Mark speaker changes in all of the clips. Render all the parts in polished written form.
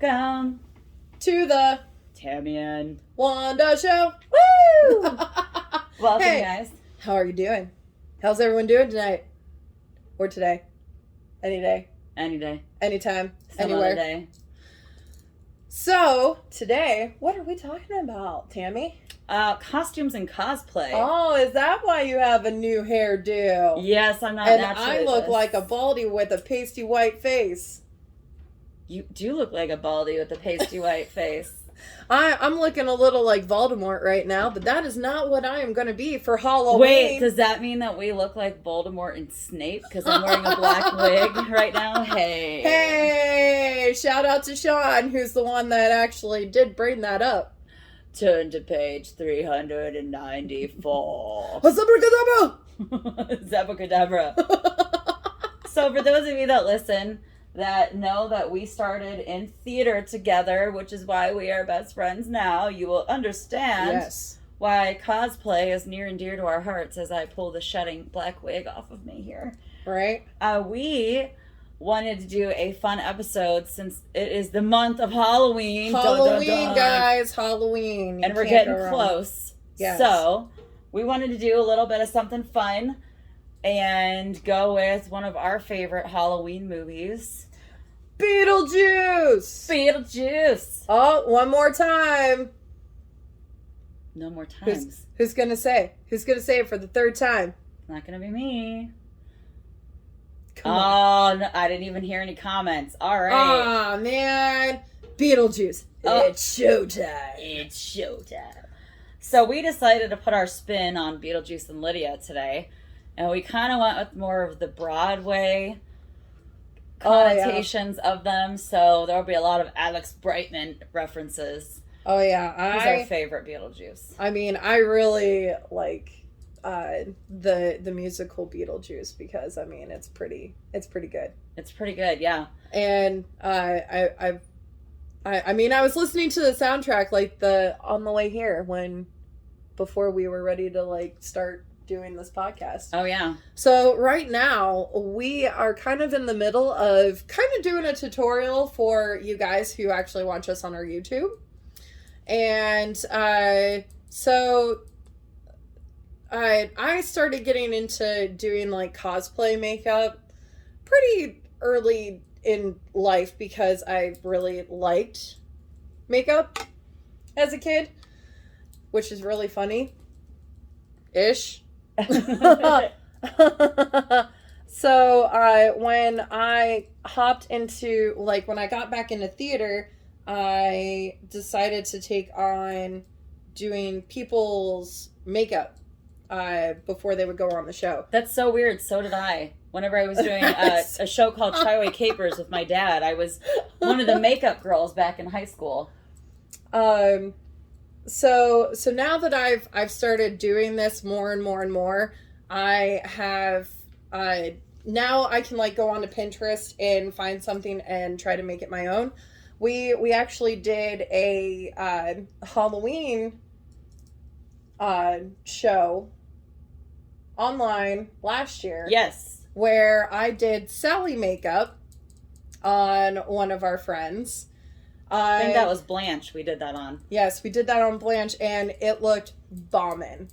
Speaker 1: Welcome
Speaker 2: to the
Speaker 1: Tammy and
Speaker 2: Wanda Show.
Speaker 1: Woo! Welcome,
Speaker 2: Hey,
Speaker 1: guys.
Speaker 2: how are you doing? How's everyone doing tonight? Or today? Any day?
Speaker 1: Any day.
Speaker 2: Anytime?
Speaker 1: Some
Speaker 2: Anywhere?
Speaker 1: other day.
Speaker 2: So, today, what are we talking about, Tammy?
Speaker 1: Costumes and cosplay.
Speaker 2: Oh, is that why you have a new hairdo?
Speaker 1: Yes, I'm not
Speaker 2: And
Speaker 1: naturally
Speaker 2: I look
Speaker 1: this.
Speaker 2: like a baldy with a pasty white face.
Speaker 1: You do look like a baldy with a pasty white face.
Speaker 2: I'm looking a little like Voldemort right now, but that is not what I am going to be for Halloween.
Speaker 1: Wait, does that mean that we look like Voldemort and Snape because I'm wearing a black wig right now? Hey.
Speaker 2: Hey, shout out to Sean, who's the one that actually did bring that up.
Speaker 1: Turn to page 394. Zabacadabra. So for those of you that listen, that know that we started in theater together, which is why we are best friends now, you will understand why cosplay is near and dear to our hearts as I pull the shedding black wig off of me here.
Speaker 2: Right.
Speaker 1: We wanted to do a fun episode since it is the month of Halloween.
Speaker 2: Halloween,
Speaker 1: dun, dun, dun.
Speaker 2: guys. Halloween.
Speaker 1: And we're getting close.
Speaker 2: Yes.
Speaker 1: So we wanted to do a little bit of something fun and go with one of our favorite Halloween movies.
Speaker 2: Beetlejuice!
Speaker 1: Beetlejuice!
Speaker 2: Oh, one more time.
Speaker 1: No more times.
Speaker 2: Who's gonna say? Who's gonna say it for the third time?
Speaker 1: Not gonna be me.
Speaker 2: Come on.
Speaker 1: Oh, no, I didn't even hear any comments. All right.
Speaker 2: Aw, man. Beetlejuice.
Speaker 1: Oh.
Speaker 2: It's showtime.
Speaker 1: It's showtime. So we decided to put our spin on Beetlejuice and Lydia today. And we kind of went with more of the Broadway connotations of them. So there'll be a lot of Alex Brightman references.
Speaker 2: Oh, yeah.
Speaker 1: Who's our favorite Beetlejuice?
Speaker 2: I mean, I really like the musical Beetlejuice because, I mean, it's pretty good.
Speaker 1: It's pretty good, yeah.
Speaker 2: And I mean, I was listening to the soundtrack like on the way here before we were ready to like start doing this podcast.
Speaker 1: Oh yeah.
Speaker 2: So right now we are kind of in the middle of kind of doing a tutorial for you guys who actually watch us on our YouTube. And so I started getting into doing like cosplay makeup pretty early in life because I really liked makeup as a kid, which is really funny-ish. So when I hopped into, like, when I got back into theater, I decided to take on doing people's makeup before they would go on the show.
Speaker 1: That's so weird. So did I. Whenever I was doing a show called Triway Capers with my dad, I was one of the makeup girls back in high school.
Speaker 2: So now that I've started doing this more and more and more, I have now I can like go onto Pinterest and find something and try to make it my own. We actually did a Halloween show online last year.
Speaker 1: Yes.
Speaker 2: Where I did Sally makeup on one of our friends.
Speaker 1: I think that was Blanche we did that on.
Speaker 2: Yes, we did that on Blanche, and it looked bombing.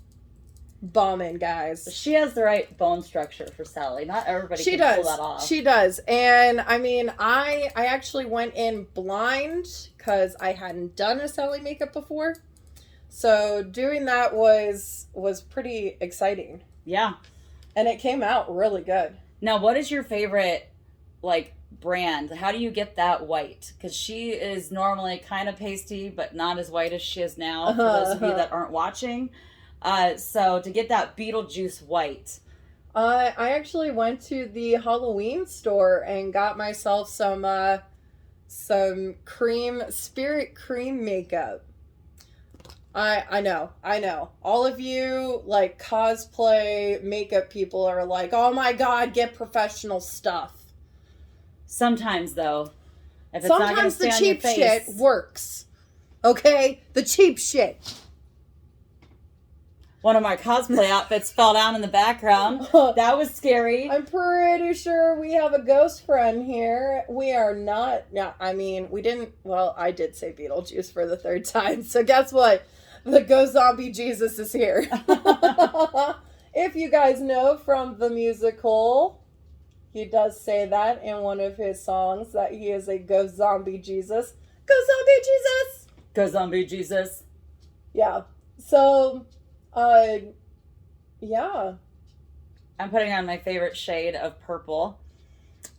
Speaker 2: Bombing, guys.
Speaker 1: She has the right bone structure for Sally. Not everybody can pull that off.
Speaker 2: She does. And, I mean, I actually went in blind because I hadn't done a Sally makeup before. So, doing that was pretty exciting.
Speaker 1: Yeah.
Speaker 2: And it came out really good.
Speaker 1: Now, what is your favorite, like, brand? How do you get that white? Because she is normally kind of pasty, but not as white as she is now, for those of you that aren't watching. So, to get that Beetlejuice white.
Speaker 2: I actually went to the Halloween store and got myself some spirit cream makeup. I know. All of you, like, cosplay makeup people are like, oh my god, get professional stuff.
Speaker 1: Sometimes, though. If it's
Speaker 2: Sometimes
Speaker 1: not gonna stay
Speaker 2: the
Speaker 1: on your
Speaker 2: cheap
Speaker 1: face,
Speaker 2: shit works. Okay? The cheap shit.
Speaker 1: one of my cosplay outfits fell down in the background. That was scary.
Speaker 2: I'm pretty sure we have a ghost friend here. We are not... Yeah, I mean, we didn't... Well, I did say Beetlejuice for the third time. So guess what? The ghost zombie Jesus is here. If you guys know from the musical, he does say that in one of his songs, that he is a ghost zombie Jesus. Go zombie Jesus!
Speaker 1: Go zombie Jesus.
Speaker 2: Yeah. So, yeah.
Speaker 1: I'm putting on my favorite shade of purple.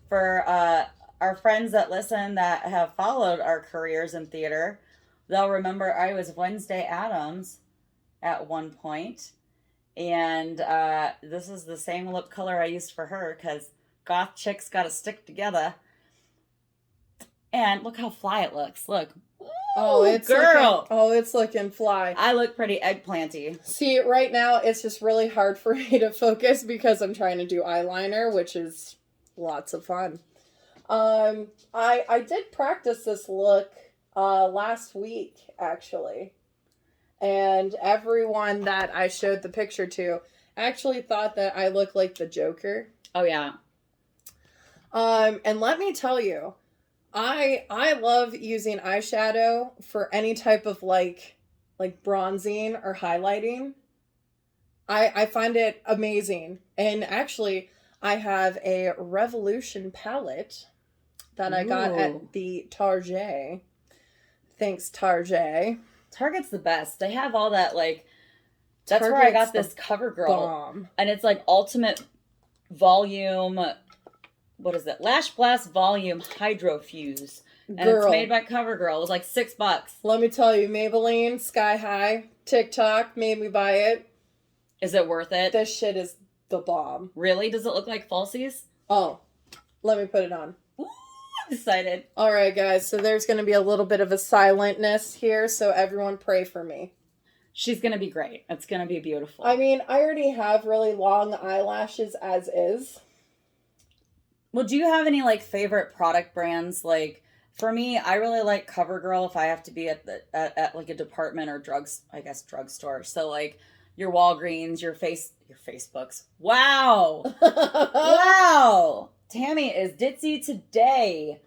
Speaker 1: For our friends that listen that have followed our careers in theater, they'll remember I was Wednesday Addams at one point. And this is the same lip color I used for her, because goth chicks got to stick together. And look how fly it looks. Look.
Speaker 2: Oh, it's
Speaker 1: girl.
Speaker 2: It's looking fly.
Speaker 1: I look pretty eggplanty.
Speaker 2: See, right now it's just really hard for me to focus because I'm trying to do eyeliner, which is lots of fun. I did practice this look last week, actually. And everyone that I showed the picture to actually thought that I looked like the Joker.
Speaker 1: Oh, yeah.
Speaker 2: And let me tell you, I love using eyeshadow for any type of like bronzing or highlighting. I find it amazing. And actually, I have a Revolution palette that I got at the Target. Thanks, Target.
Speaker 1: Target's the best. They have all that, like, that's Target's where I got this CoverGirl.
Speaker 2: Bomb.
Speaker 1: And it's like ultimate volume, what is it? Lash Blast Volume Hydro Fuse. And it's made by CoverGirl. It was like $6.
Speaker 2: Let me tell you, Maybelline, Sky High, TikTok made me buy it.
Speaker 1: Is it worth it?
Speaker 2: This shit is the bomb.
Speaker 1: Really? Does it look like falsies?
Speaker 2: Oh, let me put it on.
Speaker 1: I'm excited.
Speaker 2: All right, guys. So there's going to be a little bit of a silentness here. So everyone pray for me.
Speaker 1: She's going to be great. It's going to be beautiful.
Speaker 2: I mean, I already have really long eyelashes as is.
Speaker 1: Well, do you have any, like, favorite product brands? Like, for me, I really like CoverGirl if I have to be at like a department or drugstore. So, like, your Walgreens, your Facebooks. Wow. Wow. Tammy is ditzy today.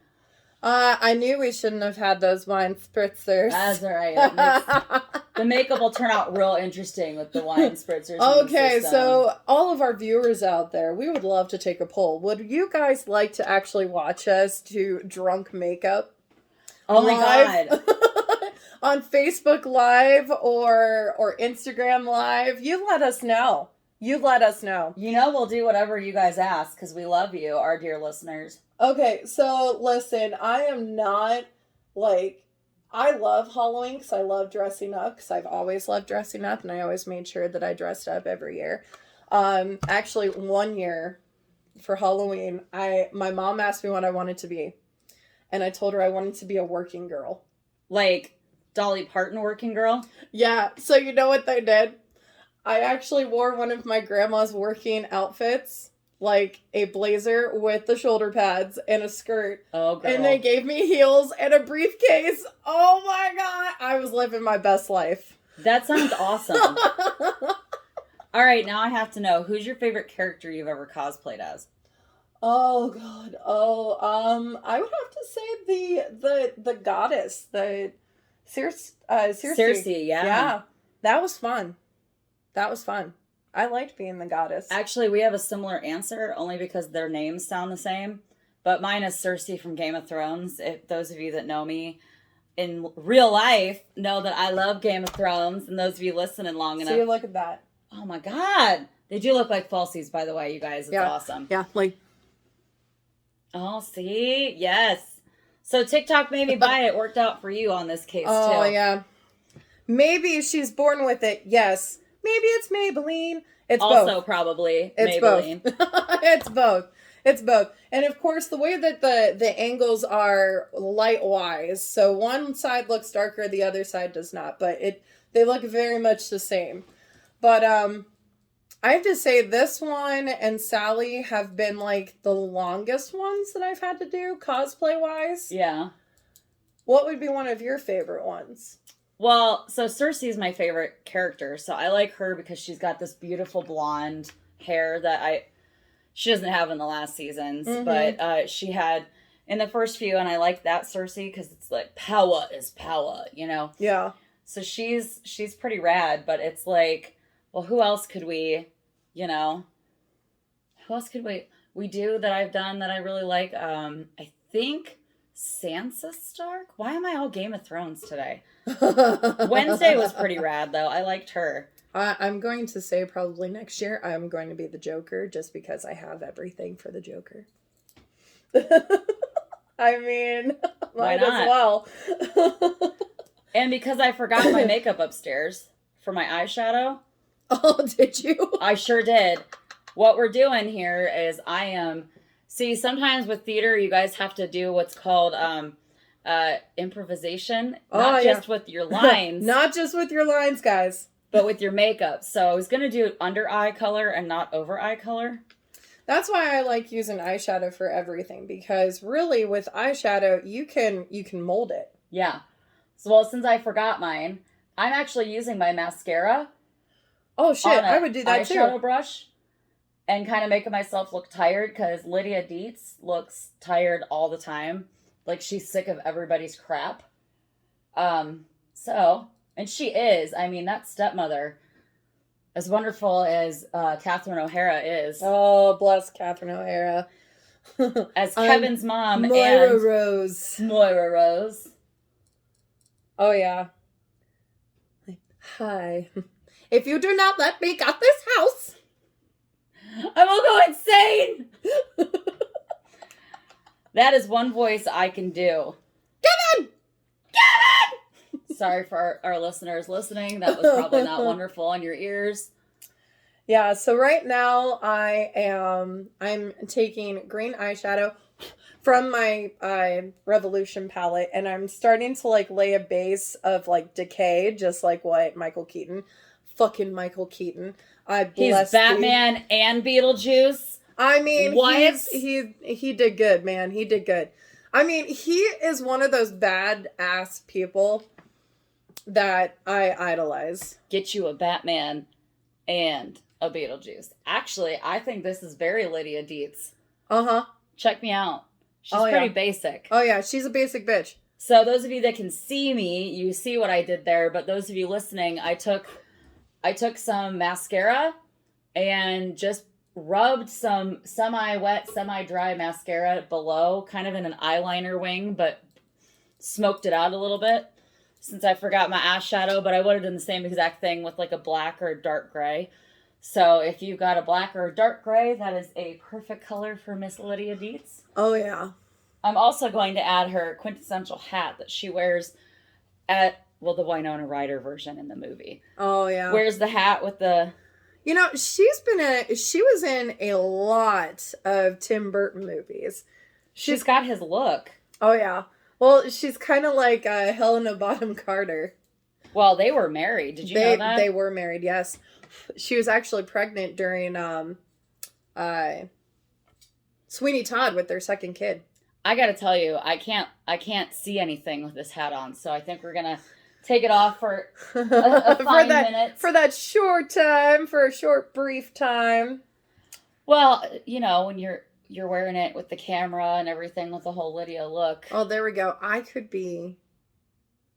Speaker 2: I knew we shouldn't have had those wine spritzers.
Speaker 1: That's all right. The makeup will turn out real interesting with the wine spritzers.
Speaker 2: Okay, so all of our viewers out there, we would love to take a poll. Would you guys like to actually watch us do drunk makeup?
Speaker 1: Oh my God.
Speaker 2: On Facebook Live or Instagram Live? You let us know. You let us know.
Speaker 1: You know we'll do whatever you guys ask because we love you, our dear listeners.
Speaker 2: Okay, so listen, I am not, like, I love Halloween because I love dressing up because I've always loved dressing up and I always made sure that I dressed up every year. Actually, one year for Halloween, my mom asked me what I wanted to be and I told her I wanted to be a working girl.
Speaker 1: Like Dolly Parton working girl?
Speaker 2: Yeah, so you know what they did? I actually wore one of my grandma's working outfits, like a blazer with the shoulder pads and a skirt.
Speaker 1: Oh, girl.
Speaker 2: And they gave me heels and a briefcase. Oh my God. I was living my best life.
Speaker 1: That sounds awesome. All right, now I have to know, who's your favorite character you've ever cosplayed as?
Speaker 2: Oh God. I would have to say the goddess, the Cersei.
Speaker 1: Cersei, yeah.
Speaker 2: Yeah. That was fun. I liked being the goddess.
Speaker 1: Actually, we have a similar answer, only because their names sound the same. But mine is Cersei from Game of Thrones. If those of you that know me in real life know that I love Game of Thrones, and those of you listening long enough.
Speaker 2: See, look at that.
Speaker 1: Oh my God. They do look like falsies, by the way, you guys. It's awesome.
Speaker 2: Yeah, like.
Speaker 1: Oh, see? Yes. So TikTok made me buy it. Worked out for you on this case, too.
Speaker 2: Oh, yeah. Maybe she's born with it. Yes. Maybe it's Maybelline. It's
Speaker 1: also
Speaker 2: both.
Speaker 1: Probably
Speaker 2: it's
Speaker 1: Maybelline.
Speaker 2: Both. It's both. And of course, the way that the angles are light-wise, so one side looks darker, the other side does not, but they look very much the same. But I have to say this one and Sally have been like the longest ones that I've had to do cosplay-wise.
Speaker 1: Yeah.
Speaker 2: What would be one of your favorite ones?
Speaker 1: Well, so Cersei is my favorite character, so I like her because she's got this beautiful blonde hair that she doesn't have in the last seasons, but she had in the first few, and I like that Cersei because it's like power is power, you know?
Speaker 2: Yeah.
Speaker 1: So she's pretty rad, but it's like, well, who else could we, you know? Who else could we do that I've done that I really like? I think Sansa Stark. Why am I all Game of Thrones today? Wednesday was pretty rad though. I liked her.
Speaker 2: I'm going to say probably next year I'm going to be the Joker just because I have everything for the Joker. I mean, might as well.
Speaker 1: And because I forgot my makeup upstairs for my eyeshadow.
Speaker 2: Oh, did you?
Speaker 1: I sure did. What we're doing here is see, sometimes with theater, you guys have to do what's called improvisation. Not just with your lines.
Speaker 2: Not just with your lines, guys.
Speaker 1: But with your makeup. So I was going to do under eye color and not over eye color.
Speaker 2: That's why I like using eyeshadow for everything. Because really, with eyeshadow, you can mold it.
Speaker 1: Yeah. So, well, since I forgot mine, I'm actually using my mascara.
Speaker 2: Oh, shit. I would do that too.
Speaker 1: Eyeshadow brush. And kind of making myself look tired because Lydia Dietz looks tired all the time. Like she's sick of everybody's crap. And she is. I mean, that stepmother, as wonderful as Catherine O'Hara is.
Speaker 2: Oh, bless Catherine O'Hara.
Speaker 1: As Kevin's mom
Speaker 2: Moira Rose.
Speaker 1: Moira Rose.
Speaker 2: Oh, yeah. Hi. If you do not let me get this house,
Speaker 1: I will go insane. That is one voice I can do.
Speaker 2: Kevin! Kevin!
Speaker 1: Sorry for our listeners listening. That was probably not wonderful on your ears.
Speaker 2: Yeah, so right now I'm taking green eyeshadow from my Revolution palette, and I'm starting to like lay a base of like decay, just like what Michael Keaton. Fucking Michael Keaton.
Speaker 1: He's Batman and Beetlejuice.
Speaker 2: I mean, he did good, man. He did good. I mean, he is one of those bad-ass people that I idolize.
Speaker 1: Get you a Batman and a Beetlejuice. Actually, I think this is very Lydia Dietz.
Speaker 2: Uh-huh.
Speaker 1: Check me out. She's pretty basic.
Speaker 2: Oh, yeah. She's a basic bitch.
Speaker 1: So those of you that can see me, you see what I did there. But those of you listening, I took some mascara and just rubbed some semi-wet, semi-dry mascara below, kind of in an eyeliner wing, but smoked it out a little bit since I forgot my eyeshadow, but I would have done the same exact thing with like a black or a dark gray. So if you've got a black or a dark gray, that is a perfect color for Miss Lydia Dietz.
Speaker 2: Oh, yeah.
Speaker 1: I'm also going to add her quintessential hat that she wears at, well, the Winona Ryder version in the movie.
Speaker 2: Oh, yeah.
Speaker 1: Wears the hat with the...
Speaker 2: You know, she was in a lot of Tim Burton movies.
Speaker 1: She's got his look.
Speaker 2: Oh, yeah. Well, she's kind of like Helena Bonham Carter.
Speaker 1: Well, they were married. Did you know that?
Speaker 2: They were married, yes. She was actually pregnant during Sweeney Todd with their second kid.
Speaker 1: I gotta tell you, I can't see anything with this hat on, so I think we're gonna take it off for a 5 minutes.
Speaker 2: For that short time, for a short, brief time.
Speaker 1: Well, you know, when you're wearing it with the camera and everything with the whole Lydia look.
Speaker 2: Oh, there we go. I could be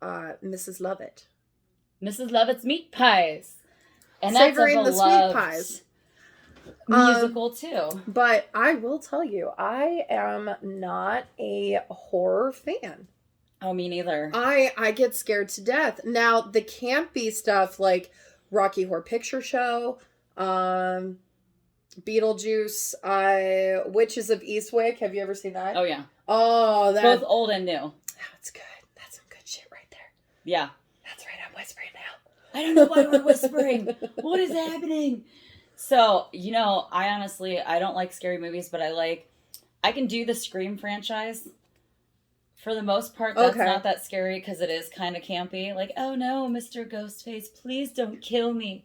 Speaker 2: Mrs. Lovett.
Speaker 1: Mrs. Lovett's Meat Pies. And
Speaker 2: Savoring the Sweet Pies.
Speaker 1: Musical, too.
Speaker 2: But I will tell you, I am not a horror fan.
Speaker 1: Oh, me neither.
Speaker 2: I get scared to death. Now, the campy stuff like Rocky Horror Picture Show, Beetlejuice, Witches of Eastwick. Have you ever seen that?
Speaker 1: Oh, yeah.
Speaker 2: Oh, that...
Speaker 1: Both old and new.
Speaker 2: That's good. That's some good shit right there.
Speaker 1: Yeah.
Speaker 2: That's right. I'm whispering now.
Speaker 1: I don't know why we're whispering. What is happening? So, you know, I don't like scary movies, but I can do the Scream franchise. For the most part, that's not that scary because it is kind of campy. Like, oh no, Mr. Ghostface, please don't kill me.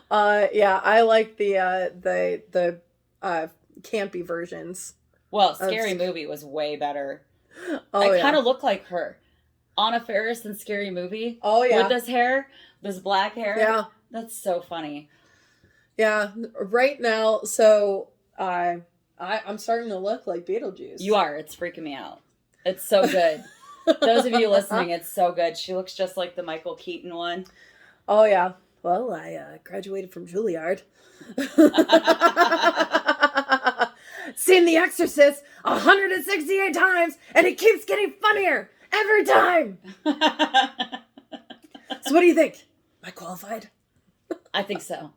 Speaker 2: Yeah, I like the campy versions.
Speaker 1: Well, Scary Movie was way better.
Speaker 2: Oh,
Speaker 1: I kind of look like her. Anna Faris in Scary Movie.
Speaker 2: Oh, yeah.
Speaker 1: With this hair, this black hair.
Speaker 2: Yeah.
Speaker 1: That's so funny. Yeah.
Speaker 2: Right now, so I'm starting to look like Beetlejuice.
Speaker 1: You are. It's freaking me out. It's so good. Those of you listening, it's so good. She looks just like the Michael Keaton one.
Speaker 2: Oh, yeah. Well, I graduated from Juilliard. Seen The Exorcist 168 times, and it keeps getting funnier every time. So what do you think? Am I qualified?
Speaker 1: I think so.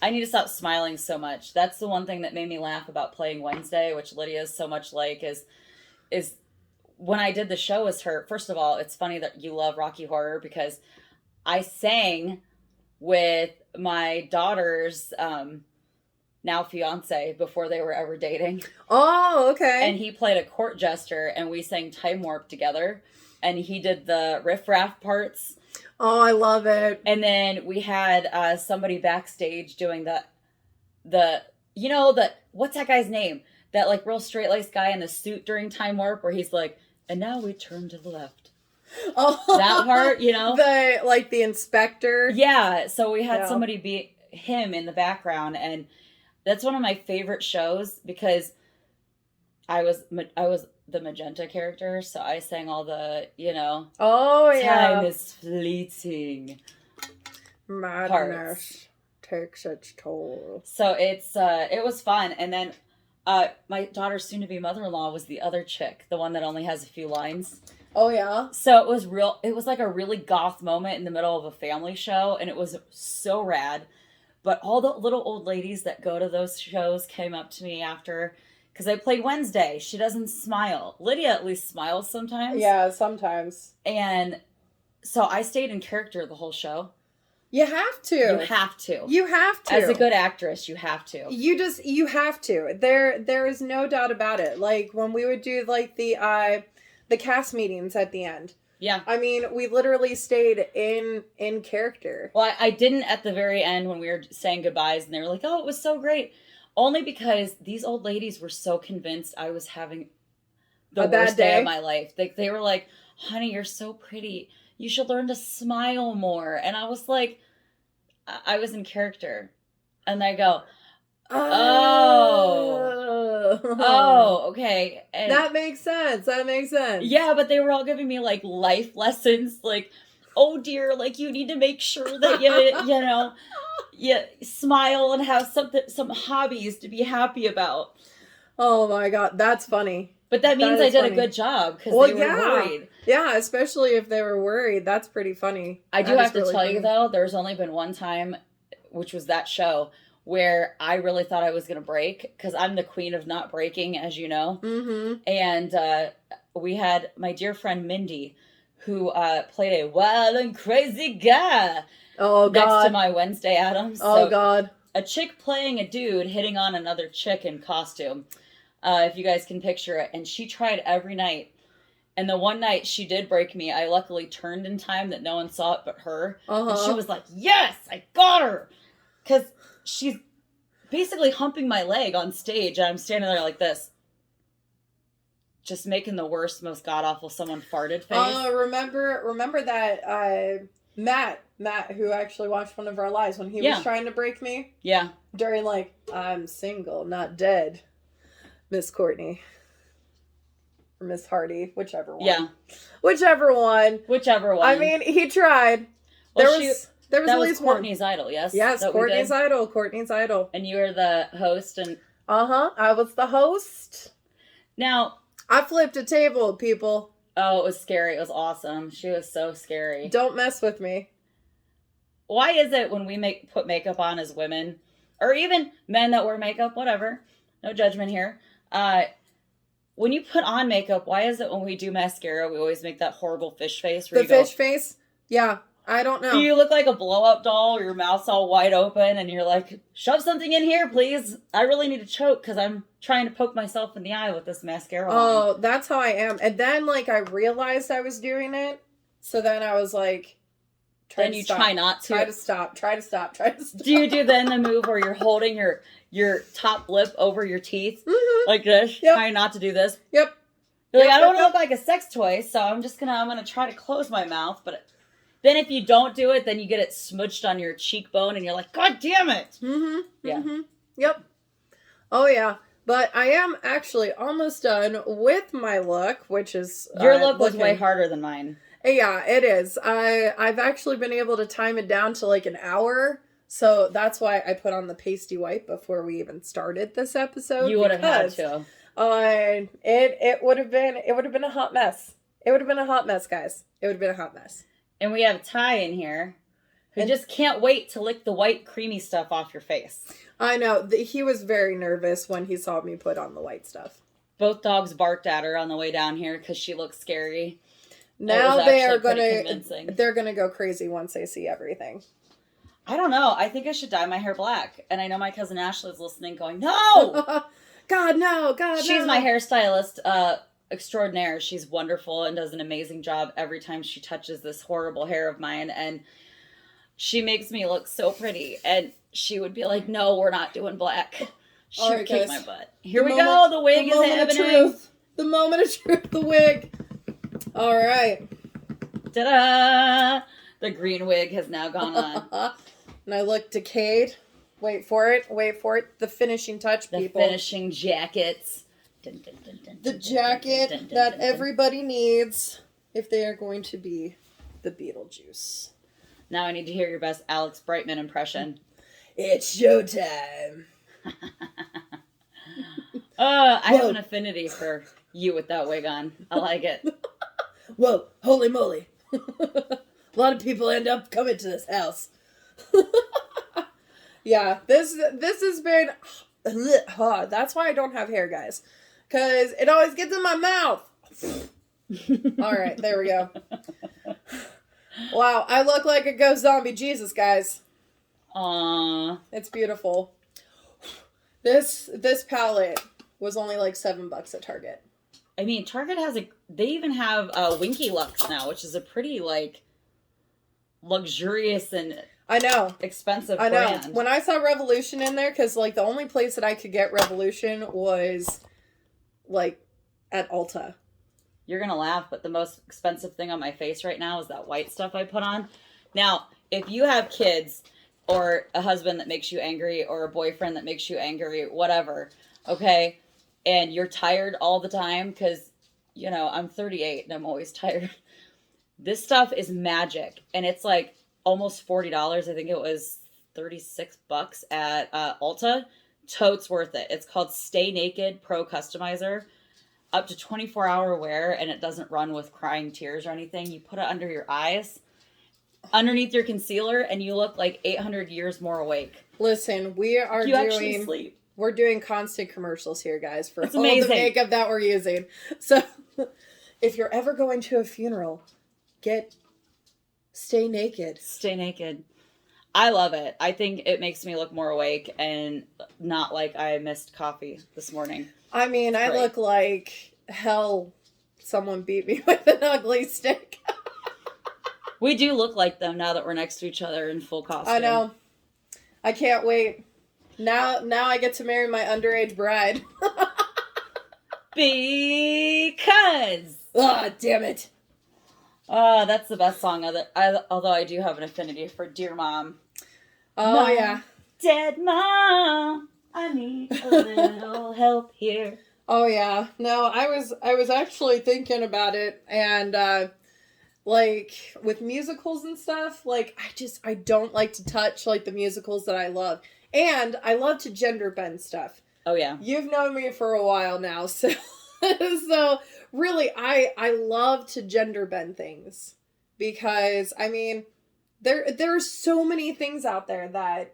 Speaker 1: I need to stop smiling so much. That's the one thing that made me laugh about playing Wednesday, which Lydia is so much like, is when I did the show as her. First of all, it's funny that you love Rocky Horror because I sang with my daughter's now fiance before they were ever dating.
Speaker 2: Oh, okay.
Speaker 1: And he played a court jester, and we sang Time Warp together, and he did the riff-raff parts.
Speaker 2: Oh, I love it.
Speaker 1: And then we had somebody backstage doing the what's that guy's name? That like real straight-laced guy in the suit during Time Warp where he's like, and now we turn to the left.
Speaker 2: Oh,
Speaker 1: that part,
Speaker 2: the inspector.
Speaker 1: Yeah. So we had somebody be him in the background, and that's one of my favorite shows because I was the magenta character, so I sang all the,
Speaker 2: oh yeah,
Speaker 1: time is fleeting.
Speaker 2: Madness
Speaker 1: parts.
Speaker 2: Takes its toll.
Speaker 1: So it was fun, and then my daughter's soon-to-be mother-in-law was the other chick, the one that only has a few lines.
Speaker 2: Oh yeah.
Speaker 1: So it was like a really goth moment in the middle of a family show, and it was so rad. But all the little old ladies that go to those shows came up to me after, because I played Wednesday. She doesn't smile. Lydia at least smiles sometimes.
Speaker 2: Yeah, sometimes.
Speaker 1: And so I stayed in character the whole show.
Speaker 2: You have to.
Speaker 1: You have to.
Speaker 2: You have to.
Speaker 1: As a good actress, you have to.
Speaker 2: You have to. There is no doubt about it. Like when we would do like the cast meetings at the end.
Speaker 1: Yeah.
Speaker 2: I mean, we literally stayed in character.
Speaker 1: Well, I didn't at the very end when we were saying goodbyes and they were like, oh, it was so great. Only because these old ladies were so convinced I was having the worst day of my life. They were like, honey, you're so pretty. You should learn to smile more. And I was like, I was in character. And they go, oh, okay. And
Speaker 2: that makes sense.
Speaker 1: Yeah, but they were all giving me like life lessons, like, oh dear, like you need to make sure that you smile and have some hobbies to be happy about.
Speaker 2: Oh my God, that's funny.
Speaker 1: But that means I did a good job because they were worried.
Speaker 2: Yeah, especially if they were worried. That's pretty funny.
Speaker 1: I do have to tell you though, there's only been one time, which was that show, where I really thought I was going to break, because I'm the queen of not breaking, as you know.
Speaker 2: Mm-hmm.
Speaker 1: And we had my dear friend Mindy, who played a wild and crazy guy next to my Wednesday Addams.
Speaker 2: Oh, God.
Speaker 1: A chick playing a dude hitting on another chick in costume, if you guys can picture it. And she tried every night. And the one night she did break me, I luckily turned in time that no one saw it but her.
Speaker 2: Uh-huh.
Speaker 1: And she was like, yes, I got her. Because she's basically humping my leg on stage, and I'm standing there like this. Just making the worst, most god-awful someone farted face.
Speaker 2: Remember that Matt, who actually watched one of our lives when he was trying to break me?
Speaker 1: Yeah.
Speaker 2: During, like, I'm single, not dead, Miss Courtney. Or Miss Hardy, whichever one.
Speaker 1: Yeah.
Speaker 2: Whichever one.
Speaker 1: I
Speaker 2: mean, he tried.
Speaker 1: Well,
Speaker 2: there was
Speaker 1: at
Speaker 2: least
Speaker 1: least Courtney's Idol, yes?
Speaker 2: Yes, Courtney's Idol.
Speaker 1: And you were the host and...
Speaker 2: Uh-huh, I was the host.
Speaker 1: Now...
Speaker 2: I flipped a table, people.
Speaker 1: Oh, it was scary. It was awesome. She was so scary.
Speaker 2: Don't mess with me.
Speaker 1: Why is it when we put makeup on as women, or even men that wear makeup, whatever, no judgment here, when you put on makeup, why is it when we do mascara, we always make that horrible fish face?
Speaker 2: The fish face? Yeah. I don't know.
Speaker 1: You look like a blow-up doll, your mouth's all wide open, and you're like, shove something in here, please. I really need to choke because I'm trying to poke myself in the eye with this mascara
Speaker 2: on.
Speaker 1: On.
Speaker 2: That's how I am. And then, like, I realized I was doing it. So then I was like,
Speaker 1: try not to.
Speaker 2: Try to stop.
Speaker 1: Do you do then the move where you're holding your top lip over your teeth?
Speaker 2: Mm-hmm.
Speaker 1: Like this?
Speaker 2: Yep.
Speaker 1: Trying not to do this?
Speaker 2: Yep.
Speaker 1: You're like, I don't want to look like a sex toy, so I'm gonna try to close my mouth, but then if you don't do it, then you get it smudged on your cheekbone, and you're like, God damn it!
Speaker 2: Mm-hmm.
Speaker 1: Yeah.
Speaker 2: Mm-hmm. Yep. Oh, yeah. But I am actually almost done with my look, which is...
Speaker 1: Your look was way harder than mine.
Speaker 2: Yeah, it is. I've actually been able to time it down to like an hour, so that's why I put on the pasty white before we even started this episode.
Speaker 1: You would have had to.
Speaker 2: It would have been a hot mess. It would have been a hot mess, guys. It would have been a hot mess.
Speaker 1: And we have Ty in here who just can't wait to lick the white creamy stuff off your face.
Speaker 2: I know. He was very nervous when he saw me put on the white stuff.
Speaker 1: Both dogs barked at her on the way down here because she looked scary.
Speaker 2: Now they're gonna go crazy once they see everything.
Speaker 1: I don't know. I think I should dye my hair black. And I know my cousin Ashley's listening going, no!
Speaker 2: God, no! God,
Speaker 1: She's
Speaker 2: no!
Speaker 1: my hairstylist extraordinaire. She's wonderful and does an amazing job every time she touches this horrible hair of mine. And she makes me look so pretty. And she would be like, no, we're not doing black. She would kick my butt. Here we go. The wig is happening.
Speaker 2: The moment of truth. The wig. All right.
Speaker 1: Ta-da! The green wig has now gone on.
Speaker 2: And I look decayed. Wait for it. The finishing touch, people.
Speaker 1: The finishing jackets.
Speaker 2: The jacket that everybody needs if they are going to be the Beetlejuice.
Speaker 1: Now I need to hear your best Alex Brightman impression.
Speaker 2: It's showtime.
Speaker 1: I have an affinity for you with that wig on. I like it.
Speaker 2: Whoa, holy moly. A lot of people end up coming to this house. Yeah, this has been... That's why I don't have hair, guys. Because it always gets in my mouth. All right, there we go. Wow, I look like a ghost zombie Jesus, guys.
Speaker 1: Aww.
Speaker 2: It's beautiful. This palette was only like $7 at Target.
Speaker 1: I mean, Target has they even have Winky Lux now, which is a pretty, like, luxurious and
Speaker 2: I know
Speaker 1: expensive
Speaker 2: I know.
Speaker 1: brand.
Speaker 2: When I saw Revolution in there, because, like, the only place that I could get Revolution was, like, at Ulta.
Speaker 1: You're going to laugh, but the most expensive thing on my face right now is that white stuff I put on. Now, if you have kids or a husband that makes you angry or a boyfriend that makes you angry, whatever, okay, and you're tired all the time because, you know, I'm 38 and I'm always tired. This stuff is magic. And it's like almost $40. I think it was $36 at Ulta. Totes worth it. It's called Stay Naked Pro Customizer. Up to 24-hour wear, and it doesn't run with crying tears or anything. You put it under your eyes, underneath your concealer, and you look like 800 years more awake.
Speaker 2: Listen, we're doing constant commercials here, guys, for all the makeup that we're using. So, if you're ever going to a funeral, Stay Naked.
Speaker 1: Stay Naked. I love it. I think it makes me look more awake and not like I missed coffee this morning.
Speaker 2: I mean, I look like hell. Someone beat me with an ugly stick.
Speaker 1: We do look like them now that we're next to each other in full costume.
Speaker 2: I know. I can't wait. Now I get to marry my underage bride.
Speaker 1: Because.
Speaker 2: Ah, damn it.
Speaker 1: That's the best song. Although I do have an affinity for Dear Mom.
Speaker 2: Oh, Mom, yeah.
Speaker 1: Dead Mom, I need a little help here.
Speaker 2: Oh, yeah. No, I was actually thinking about it, and, like, with musicals and stuff, like, I don't like to touch, like, the musicals that I love. And I love to gender bend stuff.
Speaker 1: Oh, yeah.
Speaker 2: You've known me for a while now, so... So, really, I love to gender bend things. Because, I mean... There are so many things out there that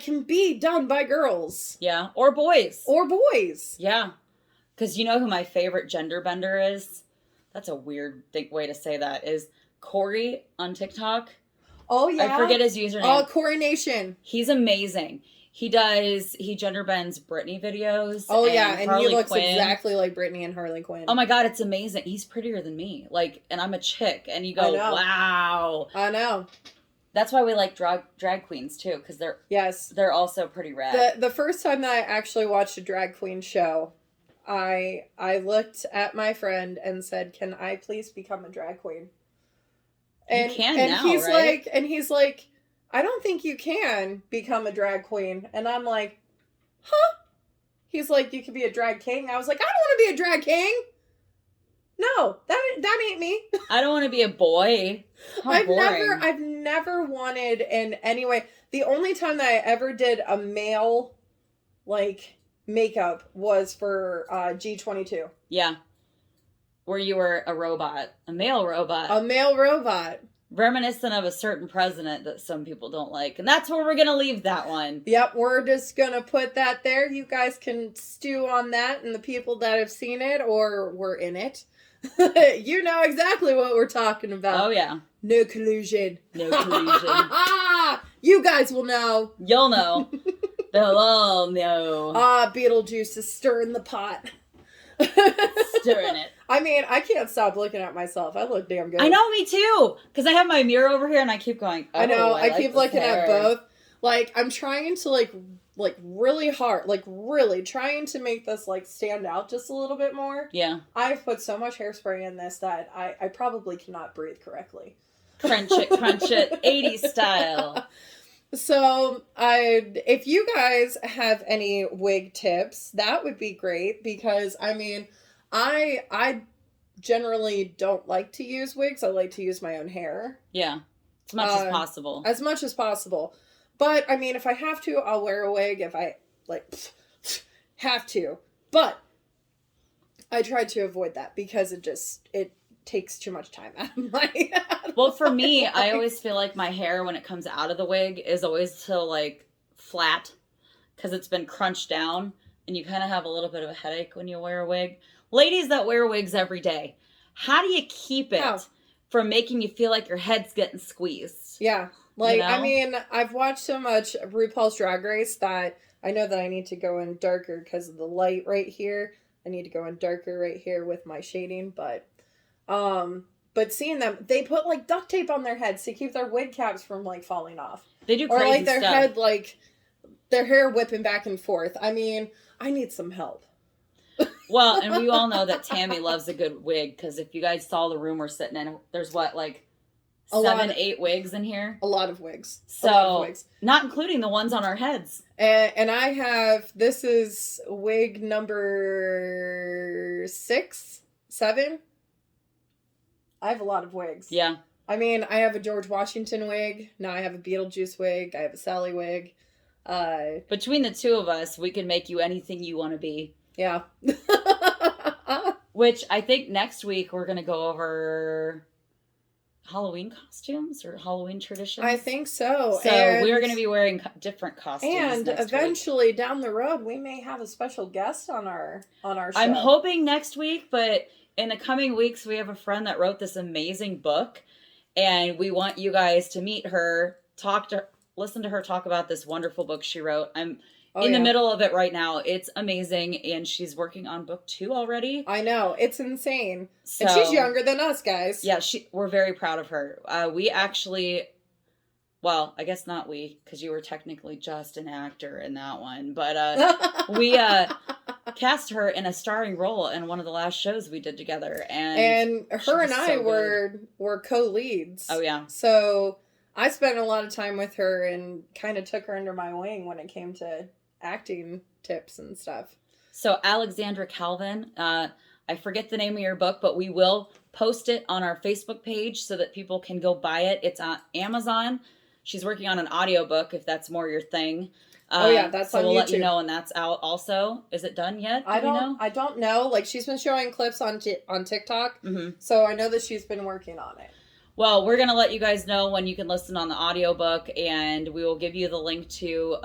Speaker 2: can be done by girls.
Speaker 1: Yeah, or boys.
Speaker 2: Yeah.
Speaker 1: Because you know who my favorite gender bender is? That's a weird way to say that. Is Corey on TikTok.
Speaker 2: Oh, yeah.
Speaker 1: I forget his username.
Speaker 2: Oh, Corey Nation.
Speaker 1: He's amazing. He gender bends Britney videos.
Speaker 2: Oh, yeah, and
Speaker 1: Harley
Speaker 2: he looks
Speaker 1: Quinn.
Speaker 2: Exactly like Britney and Harley Quinn.
Speaker 1: Oh, my God, it's amazing. He's prettier than me. Like, and I'm a chick, and you go, wow.
Speaker 2: I know.
Speaker 1: That's why we like drag queens, too, because they're also pretty rad.
Speaker 2: The first time that I actually watched a drag queen show I looked at my friend and said, "Can I please become a drag queen?" And
Speaker 1: you can now,
Speaker 2: he's
Speaker 1: right?
Speaker 2: he's like, "I don't think you can become a drag queen." And I'm like, "Huh?" He's like, "You could be a drag king." I was like, "I don't want to be a drag king. No, that ain't me."
Speaker 1: I don't want to be a boy. How boring.
Speaker 2: I've never wanted in any way. The only time that I ever did a male, like, makeup was for G22.
Speaker 1: Yeah. Where you were a robot. A male robot.
Speaker 2: A male robot.
Speaker 1: Reminiscent of a certain president that some people don't like. And that's where we're going to leave that one.
Speaker 2: Yep, we're just going to put that there. You guys can stew on that, and the people that have seen it or were in it, you know exactly what we're talking about.
Speaker 1: Oh, yeah.
Speaker 2: No collusion.
Speaker 1: No collusion.
Speaker 2: You guys will know.
Speaker 1: You'll know. They'll all know.
Speaker 2: Beetlejuice is stirring the pot.
Speaker 1: Stirring it.
Speaker 2: I mean, I can't stop looking at myself. I look damn good.
Speaker 1: I know, me too. Because I have my mirror over here and I keep going, oh,
Speaker 2: I know, I
Speaker 1: like
Speaker 2: keep looking
Speaker 1: hair.
Speaker 2: at both. Like, I'm trying to, like really hard, like, really trying to make this, like, stand out just a little bit more.
Speaker 1: Yeah.
Speaker 2: I've put so much hairspray in this that I probably cannot breathe correctly.
Speaker 1: Crunch it, 80s style.
Speaker 2: So, if you guys have any wig tips, that would be great, because, I mean, I generally don't like to use wigs. I like to use my own hair.
Speaker 1: Yeah, as much as possible.
Speaker 2: As much as possible. But, I mean, if I have to, I'll wear a wig if I, like, have to. But I try to avoid that because it takes too much time out of my
Speaker 1: Well, for me, I always feel like my hair, when it comes out of the wig, is always still, like, flat because it's been crunched down, and you kind of have a little bit of a headache when you wear a wig. Ladies that wear wigs every day, how do you keep it from making you feel like your head's getting squeezed?
Speaker 2: Yeah. Like,
Speaker 1: you know?
Speaker 2: I mean, I've watched so much RuPaul's Drag Race that I know that I need to go in darker because of the light right here. I need to go in darker right here with my shading, but seeing them, they put, like, duct tape on their heads to keep their wig caps from, like, falling off.
Speaker 1: They do crazy
Speaker 2: stuff. Or, like, their
Speaker 1: stuff.
Speaker 2: head, like, their hair whipping back and forth. I mean, I need some help.
Speaker 1: Well, and we all know that Tammy loves a good wig, because if you guys saw the room we're sitting in, there's what, like, 8 wigs in here?
Speaker 2: A lot of wigs.
Speaker 1: So, not including the ones on our heads.
Speaker 2: And I have, this is wig number 6, 7. I have a lot of wigs.
Speaker 1: Yeah.
Speaker 2: I mean, I have a George Washington wig. Now I have a Beetlejuice wig. I have a Sally wig.
Speaker 1: Between the two of us, we can make you anything you want to be.
Speaker 2: Yeah.
Speaker 1: Which I think next week we're going to go over Halloween costumes or Halloween traditions.
Speaker 2: I think so.
Speaker 1: So we're going to be wearing different costumes.
Speaker 2: And eventually down the road, we may have a special guest on our show.
Speaker 1: I'm hoping next week, but in the coming weeks, we have a friend that wrote this amazing book, and we want you guys to meet her, listen to her talk about this wonderful book she wrote. I'm in the middle of it right now. It's amazing, and she's working on book 2 already.
Speaker 2: I know. It's insane.
Speaker 1: So,
Speaker 2: and she's younger than us, guys.
Speaker 1: Yeah, we're very proud of her. We actually, well, I guess not we, because you were technically just an actor in that one, but we cast her in a starring role in one of the last shows we did together. And
Speaker 2: her and I were co-leads.
Speaker 1: Oh, yeah.
Speaker 2: So I spent a lot of time with her and kind of took her under my wing when it came to acting tips and stuff.
Speaker 1: So Alexandra Calvin, I forget the name of your book, but we will post it on our Facebook page so that people can go buy it. It's on Amazon. She's working on an audiobook if that's more your thing.
Speaker 2: That's
Speaker 1: so
Speaker 2: on
Speaker 1: we'll
Speaker 2: YouTube.
Speaker 1: Let you know when that's out also. Is it done yet?
Speaker 2: I don't know. Like, she's been showing clips on TikTok.
Speaker 1: Mm-hmm.
Speaker 2: So I know that she's been working on it.
Speaker 1: Well, we're going to let you guys know when you can listen on the audiobook, and we will give you the link to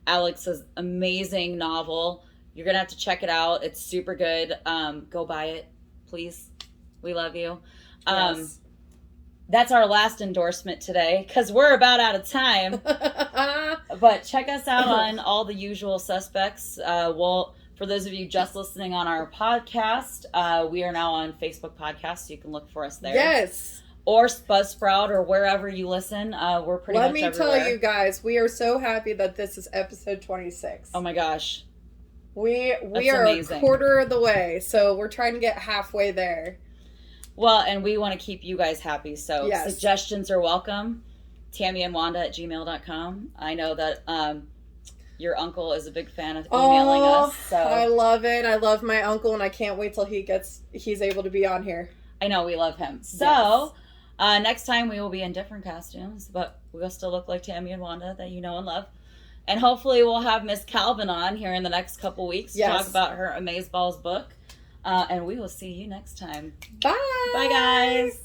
Speaker 1: Alex's amazing novel. You're going to have to check it out. It's super good. Go buy it, please. We love you.
Speaker 2: Yes.
Speaker 1: That's our last endorsement today, because we're about out of time. But check us out on all the usual suspects. For those of you just listening on our podcast, we are now on Facebook Podcast, so you can look for us there.
Speaker 2: Yes.
Speaker 1: Or Buzzsprout, or wherever you listen. We're pretty much everywhere.
Speaker 2: Let me tell you guys, we are so happy that this is episode 26.
Speaker 1: Oh my gosh.
Speaker 2: We
Speaker 1: That's
Speaker 2: are
Speaker 1: amazing.
Speaker 2: a quarter of the way, so we're trying to get halfway there.
Speaker 1: Well, and we want to keep you guys happy, so
Speaker 2: Yes.
Speaker 1: suggestions are welcome. TammyandWanda@gmail.com. I know that your uncle is a big fan of emailing us. So
Speaker 2: I love it. I love my uncle, and I can't wait till he's able to be on here.
Speaker 1: I know, we love him. So next time we will be in different costumes, but we'll still look like Tammy and Wanda that you know and love. And hopefully we'll have Miss Calvin on here in the next couple weeks to talk about her Amazeballs book. And we will see you next time.
Speaker 2: Bye.
Speaker 1: Bye, guys.